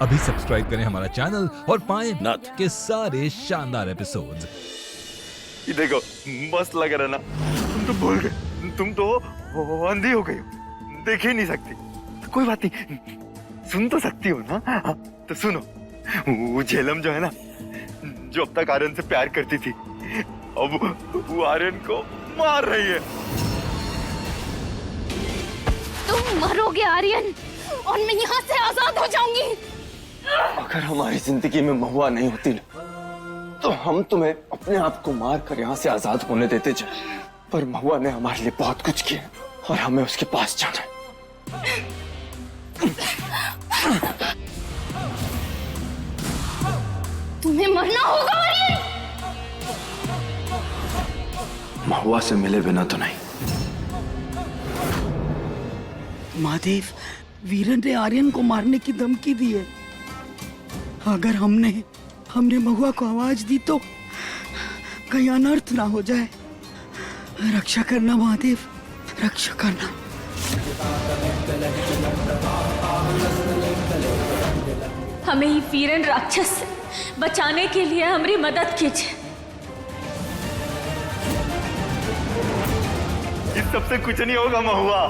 अभी सब्सक्राइब करें हमारा चैनल और पाएं नाथ। के सारे शानदार एपिसोड्स। ये देखो मस्त लग रहा ना। तुम तो भूल गए, तुम तो अंधी हो गई हो, देख ही नहीं सकती। तो कोई बात नहीं, सुन तो सकती हो ना। हाँ, तो सुनो, वो झेलम जो है ना, जो अब तक आर्यन से प्यार करती थी, अब वो आर्यन को मार रही है। तुम मरोगे आर्यन, और मैं यहाँ से आजाद हो जाऊंगी। अगर हमारी जिंदगी में महुआ नहीं होती ना, तो हम तुम्हें अपने आप को मार कर यहाँ से आजाद होने देते जाए। पर महुआ ने हमारे लिए बहुत कुछ किया और हमें उसके पास जाना है। तुम्हें मरना होगा आर्यन। महुआ से मिले बिना तो नहीं। महादेव, वीरन ने आर्यन को मारने की धमकी दी है। अगर हमने महुआ को आवाज दी तो कहीं अनर्थ ना हो जाए। रक्षा करना महादेव, रक्षा करना। हमें ही वीरन राक्षस से बचाने के लिए हमारी मदद कीजिए। इस सबसे कुछ नहीं होगा महुआ।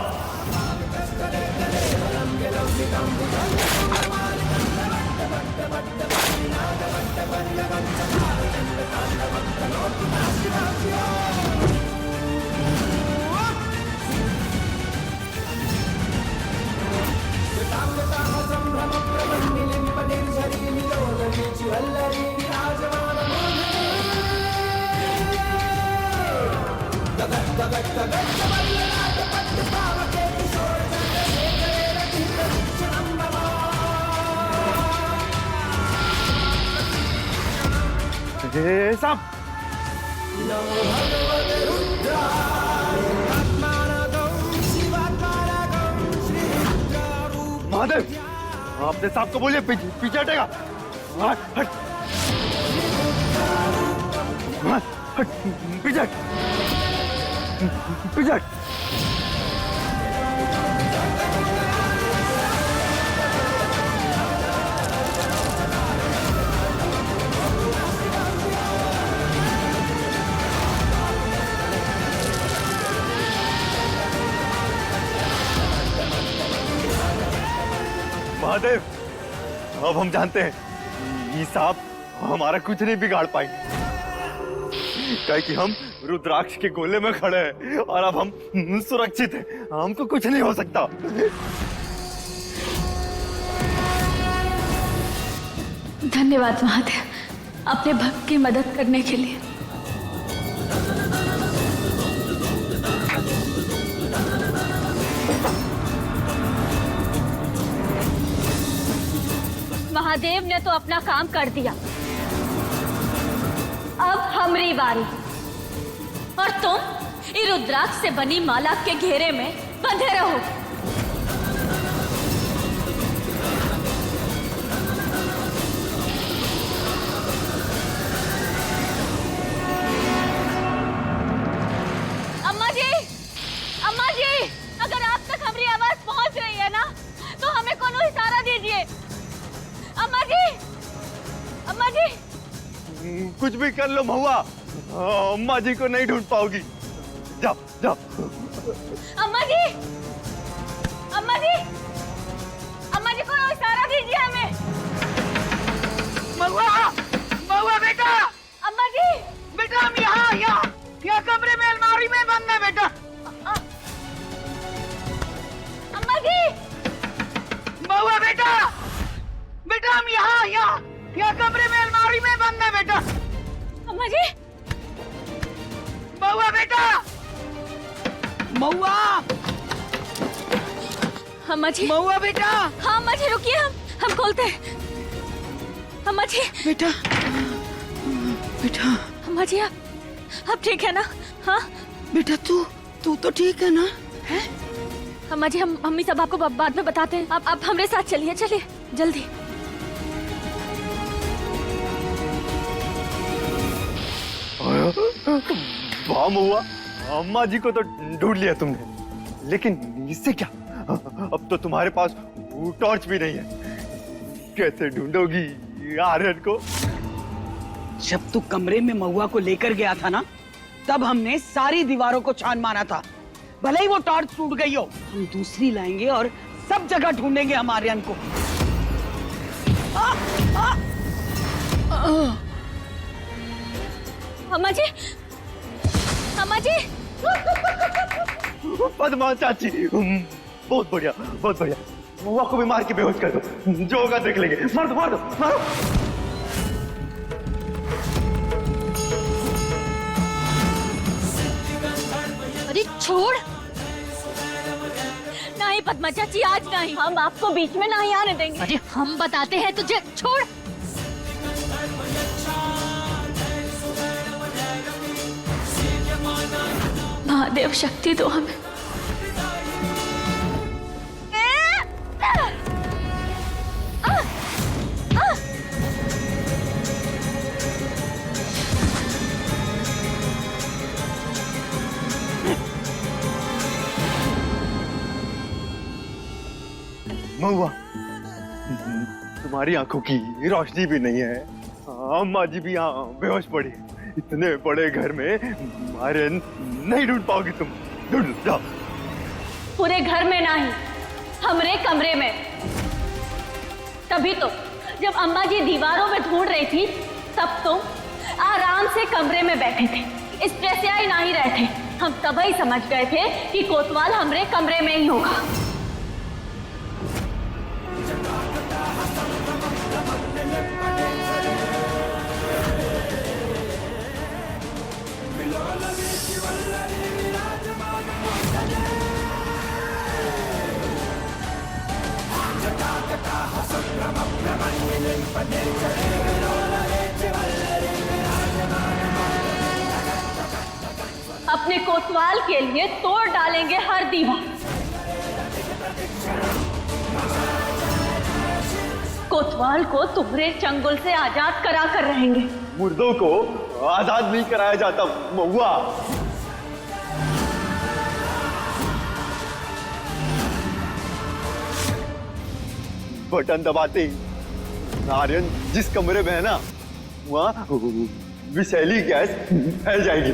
साहब, महादेव, आपने साहब को बोलिए पीछे हटेगा। हट हट हट, पीछे हट, पीछे हट। महादेव, अब हम जानते हैं ये सांप हमारा कुछ नहीं बिगाड़ पाएंगे, काहे कि हम रुद्राक्ष के गोले में खड़े हैं और अब हम सुरक्षित हैं। हमको कुछ नहीं हो सकता। धन्यवाद महादेव, अपने भक्त की मदद करने के लिए। महादेव ने तो अपना काम कर दिया, अब हमारी बारी। और तुम इस रुद्राक्ष से बनी माला के घेरे में बंधे रहो। अम्मा जी, अम्मा जी, अगर आप तक हमारी आवाज पहुंच रही है ना, तो हमें कोनो इशारा दीजिए। अम्मा जी, अम्मा जी। कुछ भी कर लो महुआ, अम्मा जी को नहीं ढूंढ पाओगी। जाओ जाओ। अम्मा जी, अम्मा जी, अम्मा जी को इशारा दीजिए हमें। महुआ, महुआ बेटा, अम्मा जी, बेटा हम यहाँ कमरे में अलमारी में बंद है बेटा। अम्मा जी, महुआ बेटा, बेटा हम यहाँ कमरे में अलमारी में बंद है बेटा। अम्मा जी, महुआ बेटा, महुआ, अम्मा जी, महुआ बेटा। हाँ अम्मा जी रुकिए, हम खोलते हैं। अम्मा जी, बेटा, बेटा, अम्मा जी आप ठीक है ना? हाँ बेटा तू तो ठीक है ना? है? अम्मा जी, हम ही सब आपको बाद में बताते हैं। आप हमारे साथ चलिए, चलिए जल्दी। वाह महुआ, अम्मा जी को तो ढूंढ लिया तुमने, लेकिन इससे क्या? अब तो तुम्हारे पास वो टॉर्च भी नहीं है। कैसे ढूंढोगी आर्यन को? जब तू कमरे में महुआ को लेकर गया था ना, तब हमने सारी दीवारों को छान मारा था। भले ही वो टॉर्च टूट गई हो, हम दूसरी लाएंगे और सब जगह ढूंढेंगे हम आर्यन को। अम्मा जी, अम्मा जी, पद्मा चाची, बहुत बढ़िया, बहुत बढ़िया। महुआ को भी मार के बेहोश कर दो, जो होगा देख लेंगे। मार दो, मार दो, मारो। अरे छोड़, नहीं पद्मा चाची, आज नहीं, हम आपको बीच में नहीं आने देंगे। अरे हम बताते हैं तुझे, छोड़। महादेव शक्ति दो हमें। महुआ, तुम्हारी आंखों की रोशनी भी नहीं है। अम्मा जी भी यहाँ बेहोश पड़ी है। इतने बड़े घर में आर्यन नहीं ढूंढ पाओगी तुम। ढूंढ जाओ। पूरे घर में नहीं, हमरे कमरे में। तभी तो जब अम्मा जी दीवारों में ढूंढ रही थी, तब तुम आराम से कमरे में बैठे थे, स्ट्रेस ही नहीं रहे थे। हम तभी समझ गए थे कि कोतवाल हमरे कमरे में ही होगा। अपने कोतवाल के लिए तोड़ डालेंगे हर दीवार। कोतवाल को तुम्हारे चंगुल से आजाद करा कर रहेंगे। मुर्दों को आजाद नहीं कराया जाता महुआ। बटन दबाते ही आर्यन जिस कमरे में है ना, वहां विषैली गैस फैल जाएगी।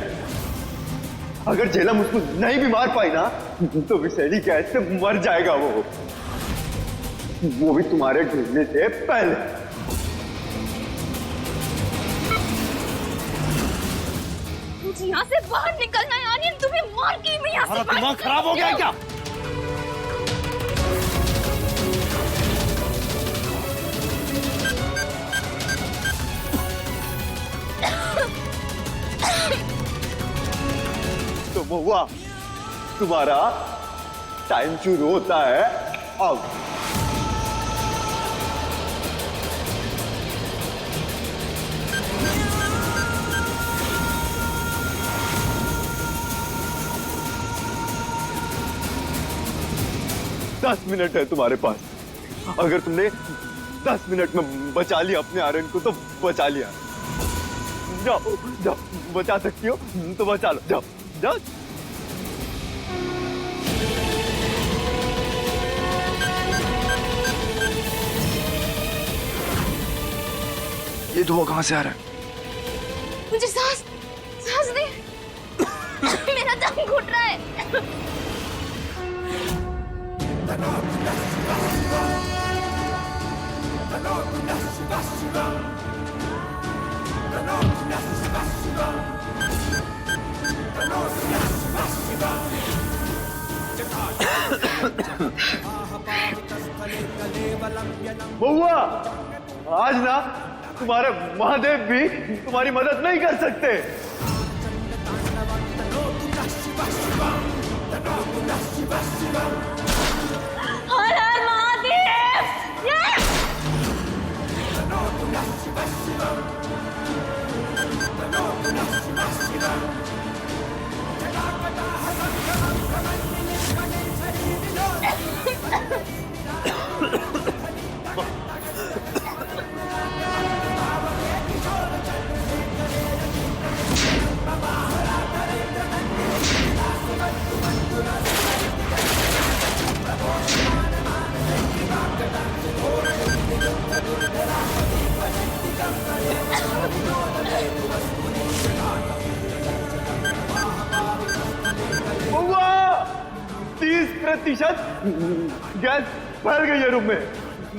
अगर झेलम उसको नहीं भी मार पाई ना, तो विषैली गैस से मर जाएगा वो भी तुम्हारे ढूंढने से पहले। मुझे यहाँ से बाहर निकलना है आर्यन, तुम्हें मार के मैं यहाँ से बाहर। दिमाग खराब हो गया क्या? तो महुआ, तुम्हारा टाइम शुरू होता है अब। दस मिनट है तुम्हारे पास। अगर तुमने 10 मिनट में बचा लिया अपने आर्यन को तो बचा लिया। जाओ जाओ, बचा सकती हो तो बचा लो। जाओ जाओ। ये धुआं कहाँ से आ रहा है? मुझे सांस दे। मेरा दम घुट रहा है। बउआ, आज ना तुम्हारे महादेव भी तुम्हारी मदद नहीं कर सकते। हर हर महादेव। प्रतिशत गैस फैल गई है रूम में,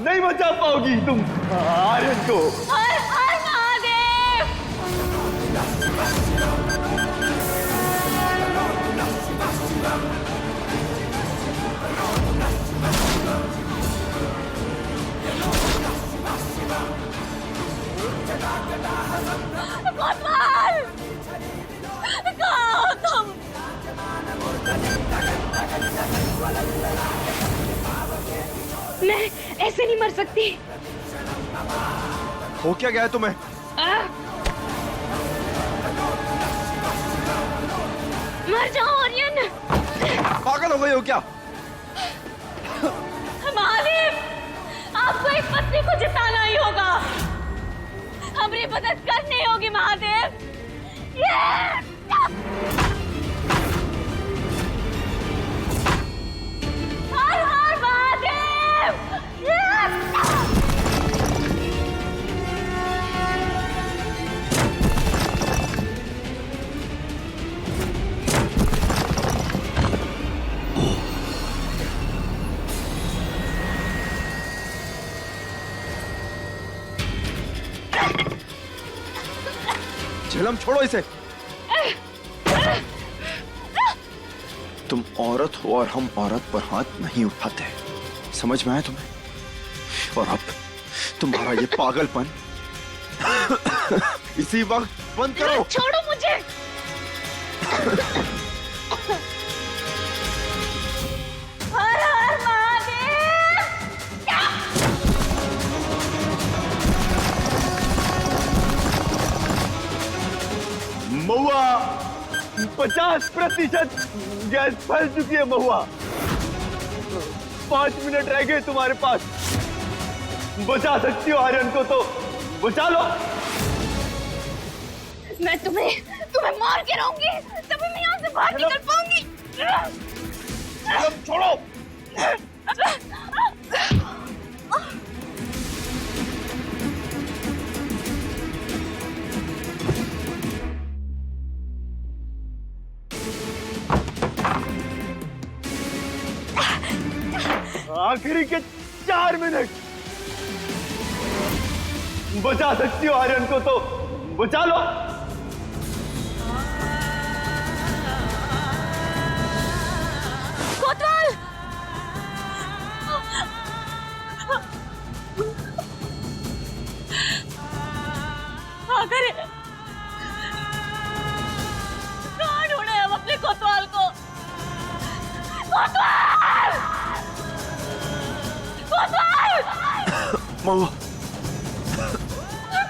नहीं बचा पाओगी तुम आर्यन को। हर हर महादेव। कोतवाल, कहाँ हो तुम? मैं ऐसे नहीं मर सकती। हो क्या गया है तुम्हें? मर जाओ आर्यन। पागल हो गई हो क्या? महादेव, आपको एक पत्नी को जिताना ही होगा, हमारी मदद करनी होगी महादेव। हर हर महादेव। झेलम छोड़ो इसे। तुम औरत हो और हम औरत पर हाथ नहीं उठाते, समझ में आया तुम्हें? और अब तुम्हारा ये पागलपन इसी वक्त बंद करो। छोड़ो मुझे। हर हर महादेव। महुआ 50% गैस फैल चुकी है। महुआ 5 मिनट रह गए तुम्हारे पास, बचा सकती हो आर्यन को तो बचा लो। मैं तुम्हें मार के रहूंगी, तभी मैं यहाँ से बाहर निकल पाऊंगी। छोड़ो। आखिरी के 4 मिनट, बचा सकती हो आर्यन को तो बचा लो। कोतवाल, अगर कहाँ ढूंढे हम अपने कोतवाल को? कोतवाल! कोतवाल! महुआ,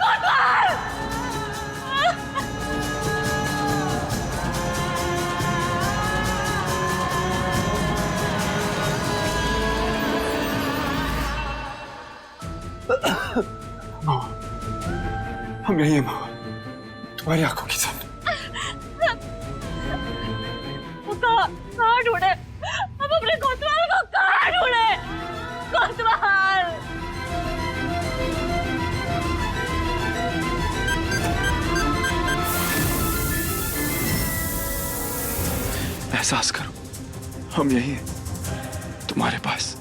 कोतवाल! हम यही हैं महुआ, तुम्हारी आंखों के सामने। वो कहाँ ढूंढे हम अपने कोतवाल को? कहाँ ढूंढे कोतवाल? एहसास करो, हम यही हैं तुम्हारे पास।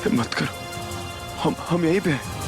हिम्मत करो, हम यहीं पे हैं।